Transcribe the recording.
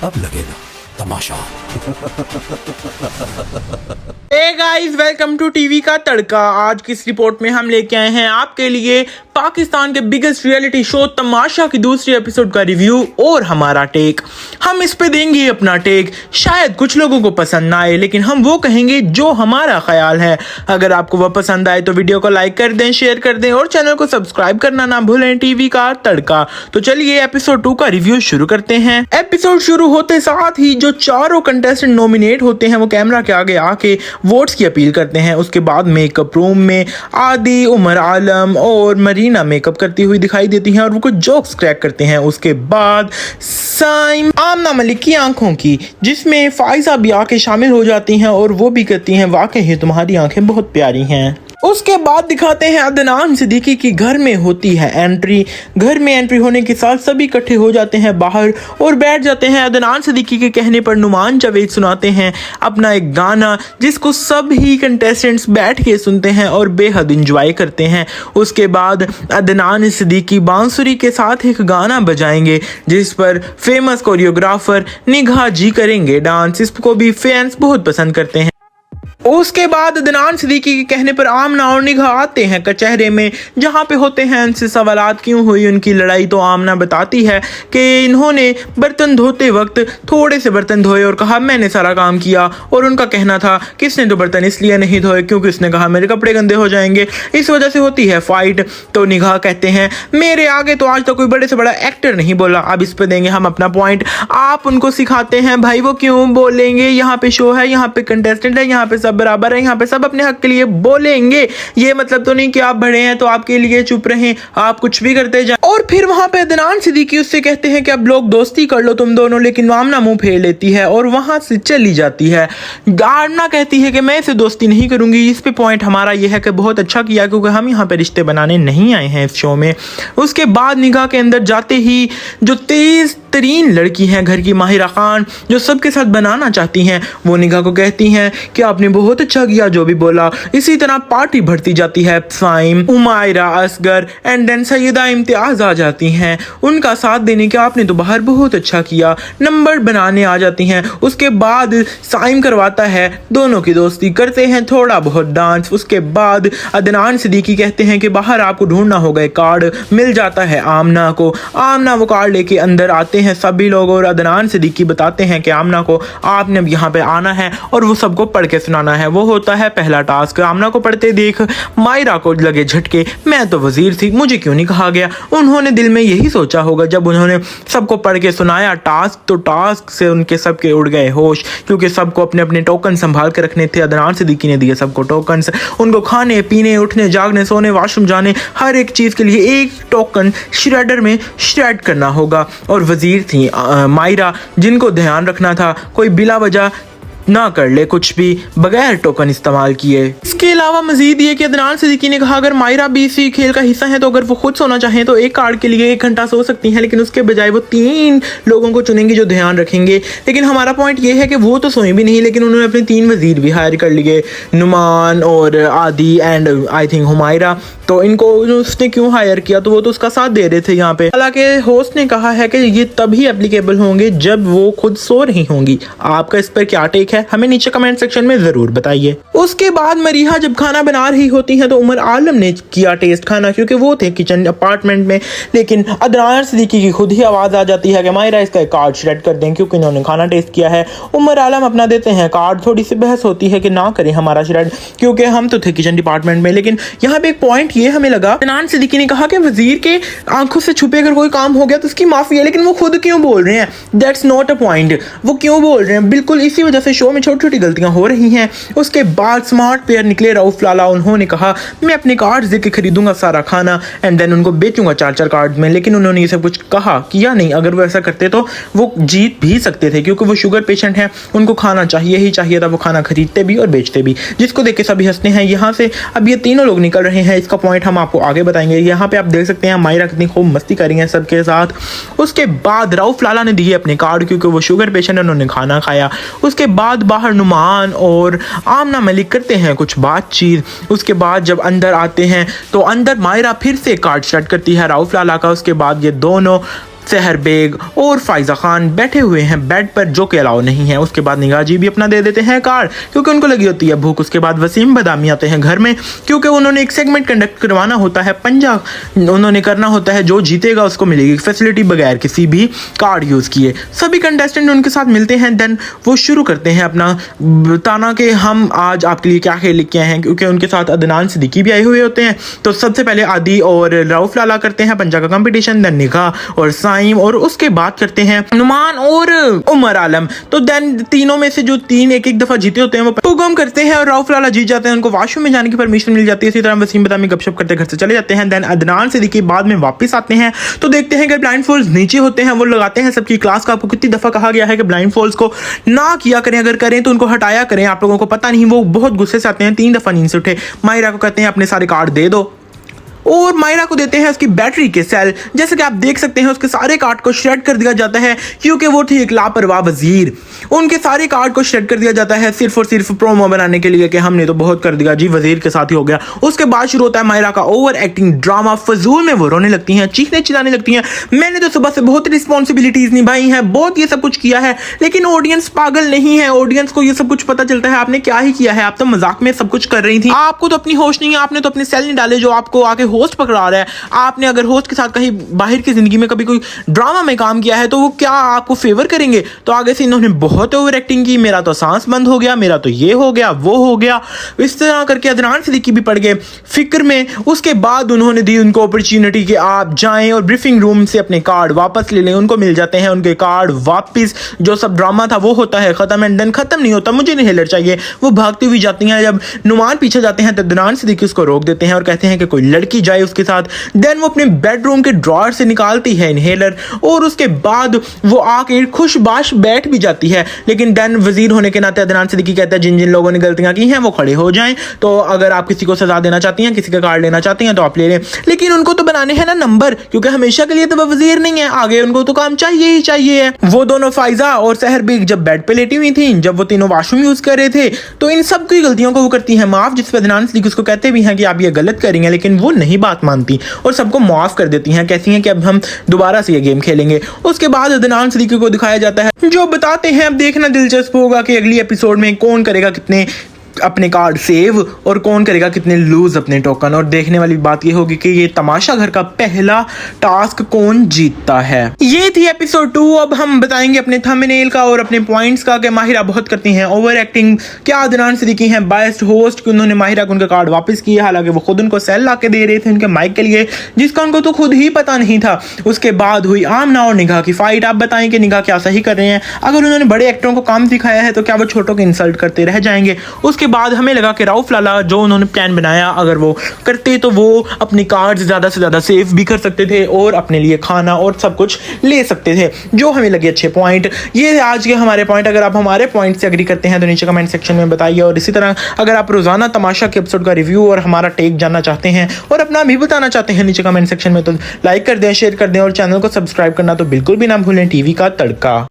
अब लगेगा तमाशा। Hey guys, welcome to TV का तड़का। आज की इस रिपोर्ट में हम लेके आए हैं आपके लिए पाकिस्तान के बिगेस्ट रियलिटी शो तमाशा की दूसरी एपिसोड का रिव्यू और हमारा टेक। हम इस पे देंगे अपना टेक। शायद कुछ लोगों को पसंद ना आए, लेकिन हम वो कहेंगे जो हमारा ख्याल है। अगर आपको वह पसंद आए तो वीडियो को लाइक कर दें, शेयर कर दें और चैनल को सब्सक्राइब करना ना भूलें। टीवी का तड़का। तो चलिए एपिसोड 2 का रिव्यू शुरू करते हैं। एपिसोड शुरू होते साथ ही जो चारों कंटेस्टेंट नॉमिनेट होते हैं वो कैमरा के आगे आके वोट्स की अपील करते हैं। उसके बाद मेकअप रूम में आदि, उमर आलम और मरीना मेकअप करती हुई दिखाई देती हैं और वो कुछ जोक्स क्रैक करते हैं। उसके बाद साइम आमना मलिक की आंखों की, जिसमें फाइजा भी आके शामिल हो जाती हैं और वो भी कहती हैं वाकई ही तुम्हारी आंखें बहुत प्यारी हैं। उसके बाद दिखाते हैं अदनान सिद्दीकी की घर में होती है एंट्री। घर में एंट्री होने के साथ सभी इकट्ठे हो जाते हैं बाहर और बैठ जाते हैं। अदनान सिद्दीकी के कहने पर नुमान जावेद सुनाते हैं अपना एक गाना, जिसको सभी कंटेस्टेंट्स बैठ के सुनते हैं और बेहद इंजॉय करते हैं। उसके बाद अदनान सिद्दीकी बांसुरी के साथ एक गाना बजाएंगे, जिस पर फेमस कोरियोग्राफर निगाह जी करेंगे डांस। इसको भी फैंस बहुत पसंद करते हैं। उसके बाद अदनान सिद्दीकी के कहने पर आमना और निगाह आते हैं कचहरे में, जहां पे होते हैं उनसे सवालात क्यों हुई उनकी लड़ाई। तो आमना बताती है कि इन्होंने बर्तन धोते वक्त थोड़े से बर्तन धोए और कहा मैंने सारा काम किया, और उनका कहना था कि इसने तो बर्तन इसलिए नहीं धोए क्योंकि इसने कहा मेरे कपड़े गंदे हो जाएंगे, इस वजह से होती है फाइट। तो निगाह कहते हैं मेरे आगे तो आज तक कोई बड़े से बड़ा एक्टर नहीं बोला, अब इस पे देंगे हम अपना पॉइंट। आप उनको सिखाते हैं भाई वो क्यों बोलेंगे, यहाँ पे शो है, यहाँ पे कंटेस्टेंट है, यहाँ पे सब बराबर है, यहाँ पे सब अपने हक के लिए बोलेंगे। ये मतलब तो नहीं कि आप बड़े हैं तो आपके लिए चुप रहें, आप कुछ भी करते जाएं। और फिर वहां पे अदनान सिद्दीकी उससे कहते हैं कि अब लोग दोस्ती कर लो तुम दोनों, लेकिन आमना मुंह फेर लेती है और वहां से चली जाती है। आमना कहती है कि मैं इसे दोस्ती नहीं करूंगी। इस पे पॉइंट हमारा यह है कि बहुत अच्छा किया, क्योंकि हम यहाँ पे रिश्ते बनाने नहीं आए हैं इस शो में। उसके बाद निगाह के अंदर जाते ही जो तेज तरीन लड़की हैं घर की, माहिरा खान, जो सबके साथ बनाना चाहती हैं, वो निगाह को कहती हैं कि आपने बहुत अच्छा किया जो भी बोला। इसी तरह पार्टी बढ़ती जाती है। साइम, उमायरा, असगर एंड देन सैयदा इम्तियाज आ जाती हैं उनका साथ देने के, आपने तो बाहर बहुत अच्छा किया, नंबर बनाने आ जाती हैं। उसके बाद साइम करवाता है दोनों की दोस्ती, करते हैं थोड़ा बहुत डांस। उसके बाद अदनान सिद्दीकी कहते हैं कि बाहर आपको ढूंढना होगा, एक कार्ड मिल जाता है आमना को। आमना वो कार्ड लेके अंदर आते हैं सभी लोग और अदनान सिद्दीकी बताते हैं कि आमना को आपने अब यहाँ पे आना है और वो सबको पढ़ के सुनाना है। वो होता है पहला टास्क। आमना को पढ़ते देख मायरा को लगे झटके, मैं तो वजीर थी, मुझे क्यों नहीं कहा गया। उन्होंने दिल में यही सोचा होगा जब उन्होंने सबको पढ़ के सुनाया टास्क, तो टास्क से उनके सबके उड़ गए होश, क्योंकि सबको अपने अपने टोकन संभाल के रखने थे। अदनान सिद्दीकी ने दिए सबको टोकन, उनको खाने पीने, उठने, जागने, सोने, वॉशरूम जाने, हर एक चीज के लिए एक टोकन श्रेडर में श्रेड करना होगा। और वजीर थी मायरा, जिनको ध्यान रखना था कोई बिला वजह ना कर ले कुछ भी बगैर टोकन इस्तेमाल किए। इसके अलावा मजीद ये कि अदनान सिद्दीकी ने कहा अगर मायरा भी इसी खेल का हिस्सा है तो अगर वो खुद सोना चाहें तो एक कार्ड के लिए 1 घंटा सो सकती हैं, लेकिन उसके बजाय वो 3 लोगों को चुनेंगी जो ध्यान रखेंगे। लेकिन हमारा पॉइंट ये है कि वो तो सोए भी नहीं, लेकिन उन्होंने अपने 3 वजीर भी हायर कर लिए, नुमान और आदि एंड आई थिंक हुमायरा। तो इनको उसने क्यों हायर किया, तो वो तो उसका साथ दे रहे थे यहाँ पे। हालांकि होस्ट ने कहा है कि ये तभी एप्लीकेबल होंगे जब वो खुद सो रही होंगी। आपका इस पर क्या टेक है हमें नीचे कमेंट सेक्शन में जरूर बताइए। उसके बाद मरीहा जब खाना बना रही होती हैं तो उमर आलम ने किया टेस्ट खाना, क्योंकि वो थे किचन अपार्टमेंट में, लेकिन अदनान सिद्दीकी की खुद ही आवाज आ जाती है कि मायरा इसका एक कार्ड श्रेड कर दें क्योंकि इन्होंने खाना टेस्ट किया है। उमर आलम अपना देते हैं कार्ड। थोड़ी सी बहस होती है कि ना करें हमारा श्रेड क्योंकि हम तो थे किचन डिपार्टमेंट में। लेकिन यहाँ पे एक पॉइंट ये हमें लगा, अदनान सिद्दीकी ने कहा कि वजीर के आंखों से छुपे अगर कोई काम हो गया तो उसकी माफी है, लेकिन वो खुद क्यों बोल रहे हैं, दैट्स नॉट अ पॉइंट। वो क्यों बोल रहे हैं, बिल्कुल इसी वजह से शो में छोटी छोटी गलतियां हो रही हैं। उसके बाद स्मार्ट प्लेयर निकले रऊफ लाला, उन्होंने कहा मैं अपने कार्ड देके खरीदूंगा सारा खाना एंड देन उनको बेचूंगा 4-4 कार्ड में, लेकिन उन्होंने ये सब कुछ कहा किया नहीं। अगर वो ऐसा करते तो वो जीत भी सकते थे, क्योंकि वो शुगर पेशेंट हैं, उनको खाना चाहिए ही चाहिए था। वो खाना खरीदते भी और बेचते भी, जिसको देख के सभी हंसते हैं। यहाँ से अब ये तीनों लोग निकल रहे हैं, इसका पॉइंट हम आपको आगे बताएंगे। यहाँ पे आप देख सकते हैं मायरा कितनी खूब मस्ती कर रही है सबके साथ। उसके बाद रऊफ लाला ने दिए अपने कार्ड क्योंकि वो शुगर पेशेंट है, उन्होंने खाना खाया। उसके बाद बाहर नुमान और आमना मलिक करते हैं कुछ बातचीत। उसके बाद जब अंदर आते हैं तो अंदर मायरा फिर से कार्ड स्टार्ट करती है रऊफ लाला का। उसके बाद ये दोनों सहर बेग और फायजा खान बैठे हुए हैं बेड पर, जो कि अलाउ नहीं है। उसके बाद निगाह जी भी अपना दे देते हैं कार्ड क्योंकि उनको लगी होती है भूख। उसके बाद वसीम बदामी आते हैं घर में क्योंकि उन्होंने एक सेगमेंट कंडक्ट करवाना होता है, पंजा उन्होंने करना होता है, जो जीतेगा उसको मिलेगी फैसिलिटी बगैर किसी भी कार्ड यूज किए। सभी कंटेस्टेंट उनके साथ मिलते हैं, देन वो शुरू करते हैं अपना बताना कि हम आज आपके लिए क्या खेल लेके आए हैं, क्योंकि उनके साथ अदनान सिद्दीकी भी आए हुए होते हैं। तो सबसे पहले आदि और रऊफ लाला करते हैं पंजा का कंपटीशन, देन निगाह और साइम, और उसके बाद करते हैं नुमान और उमर आलम। तो देन तीनों में से जो तीन एक एक दफा जीते होते हैं वो पुगम करते हैं और रऊफ लाला जीत जाते हैं, उनको वॉशरूम में जाने की परमिशन मिल जाती है। इसी तरह वसीम बदामी गपशप करते घर से चले जाते हैं। देन अदनान सिद्दीकी बाद में वापस आते हैं तो देखते हैं कि ब्लाइंड फोल्ड्स नीचे होते हैं, वो लगाते हैं सबकी क्लास का। आपको कितनी दफा कहा गया है कि ब्लाइंड फोल्ड्स को ना किया करें, अगर करें तो उनको हटाया करें। आप लोगों को पता नहीं, वो बहुत गुस्से से आते हैं। 3 दफा नींद से उठे, माहिरा को कहते हैं अपने सारे कार्ड दे दो और मायरा को देते हैं उसकी बैटरी के सेल। जैसे कि आप देख सकते हैं उसके सारे कार्ड को श्रेड कर दिया जाता है क्योंकि वो थी एक लापरवाह वजीर। उनके सारे कार्ड को श्रेड कर दिया जाता है सिर्फ और सिर्फ प्रोमो बनाने के लिए कि हमने तो बहुत कर दिया जी, वजीर के साथ ही हो गया। उसके बाद शुरू होता है मायरा का ओवर एक्टिंग ड्रामा, फजूल में वो रोने लगती हैं, चीखने चिल्लाने लगती हैं। मैंने तो सुबह से बहुत रिस्पॉन्सिबिलिटीज निभाई हैं, बहुत ये सब कुछ किया है, लेकिन ऑडियंस पागल नहीं है। ऑडियंस को ये सब कुछ पता चलता है आपने क्या ही किया है, आप तो मजाक में सब कुछ कर रही थी। आपको तो अपनी होश नहीं है, आपने तो अपने सेल नहीं डाले जो आपको आके होस्ट पकड़ा रहा है। आपने अगर होस्ट के साथ कहीं बाहर की जिंदगी में कभी कोई ड्रामा में काम किया है तो वो क्या आपको फेवर करेंगे? तो आगे से इन्होंने बहुत ओवर एक्टिंग की, मेरा तो सांस बंद हो गया, मेरा तो ये हो गया वो हो गया, इस तरह करके अदनान सिद्दीकी भी पड़ गए फिक्र में। उसके बाद उन्होंने दी उनको अपॉर्चुनिटी कि आप जाएं और ब्रीफिंग रूम से अपने कार्ड वापस ले लें। उनको मिल जाते हैं उनके कार्ड वापस, जो सब ड्रामा था वो होता है खत्म। एंड देन खत्म नहीं होता, मुझे नहीं हिलर चाहिए। वो भागती हुई जाती हैं, जब नुमान पीछे जाते हैं तो अदनान सिद्दीकी उसको रोक देते हैं और कहते हैं कि कोई लड़की जाए उसके साथ। देन वो अपने बेडरूम के ड्रॉअर से निकालती है इनहेलर और उसके बाद वो आके खुशबाश बैठ भी जाती है। लेकिन देन वजीर होने के नाते अदनान सिद्दीकी कहता है जिन जिन लोगों ने गलतियां की हैं वो खड़े हो जाएं। तो अगर आप किसी को सजा देना चाहती हैं, किसी का कार्ड लेना चाहती हैं तो आप ले लें, लेकिन उनको तो बनाने हैं ना नंबर, क्योंकि हमेशा के लिए तो वो वजीर नहीं है, आगे उनको तो काम चाहिए ही चाहिए है। वो दोनों फायजा और सहर बेग जब बेड पे लेटी हुई थी, जब वो तीनों वॉशरूम यूज कर रहे थे, तो इन सब की गलतियों को वो करती है माफ, जिस पे अदनान सिद्दीकी उसको कहते भी हैं कि आप ये गलत करेंगे, लेकिन वो नहीं बात मानती और सबको माफ कर देती हैं, कहती हैं कि अब हम दोबारा से ये गेम खेलेंगे। उसके बाद अदनान सिद्दीकी को दिखाया जाता है जो बताते हैं, अब देखना दिलचस्प होगा कि अगली एपिसोड में कौन करेगा कितने अपने कार्ड सेव और कौन करेगा कितने लूज अपने टोकन। और देखने वाली बात ये होगी कि ये तमाशा घर का पहला टास्क कौन जीतता है। ये थी एपिसोड 2। अब हम बताएंगे अपने थंबनेल का और अपने पॉइंट्स का कि माहिरा बहुत करती हैं ओवर एक्टिंग, क्या अदनान सिद्दीकी हैं बायस्ड होस्ट कि उन्होंने माहिरा को उनका कार्ड वापस किया, हालांकि वो खुद उनको सेल ला के दे रहे थे उनके माइक के लिए, जिसका उनको तो खुद ही पता नहीं था। उसके बाद हुई आमना और निगाह की फाइट। आप बताएं कि निगाह क्या सही कर रहे हैं? अगर उन्होंने बड़े एक्टरों को काम सिखाया है तो क्या वो छोटों को इंसल्ट करते रह जाएंगे? उसके बाद हमें लगा कि रऊफ लाला जो उन्होंने प्लान बनाया अगर वो करते तो वो अपने कार्ड्स ज़्यादा से ज़्यादा सेव भी कर सकते थे और अपने लिए खाना और सब कुछ ले सकते थे, जो हमें लगे अच्छे पॉइंट। ये आज के हमारे पॉइंट। अगर आप हमारे पॉइंट से एग्री करते हैं तो नीचे कमेंट सेक्शन में बताइए। और इसी तरह अगर आप रोजाना तमाशा के एपिसोड का रिव्यू और हमारा टेक जानना चाहते हैं और अपना भी बताना चाहते हैं नीचे कमेंट सेक्शन में, तो लाइक कर दें, शेयर कर दें और चैनल को सब्सक्राइब करना तो बिल्कुल भी ना भूलें। टीवी का तड़का।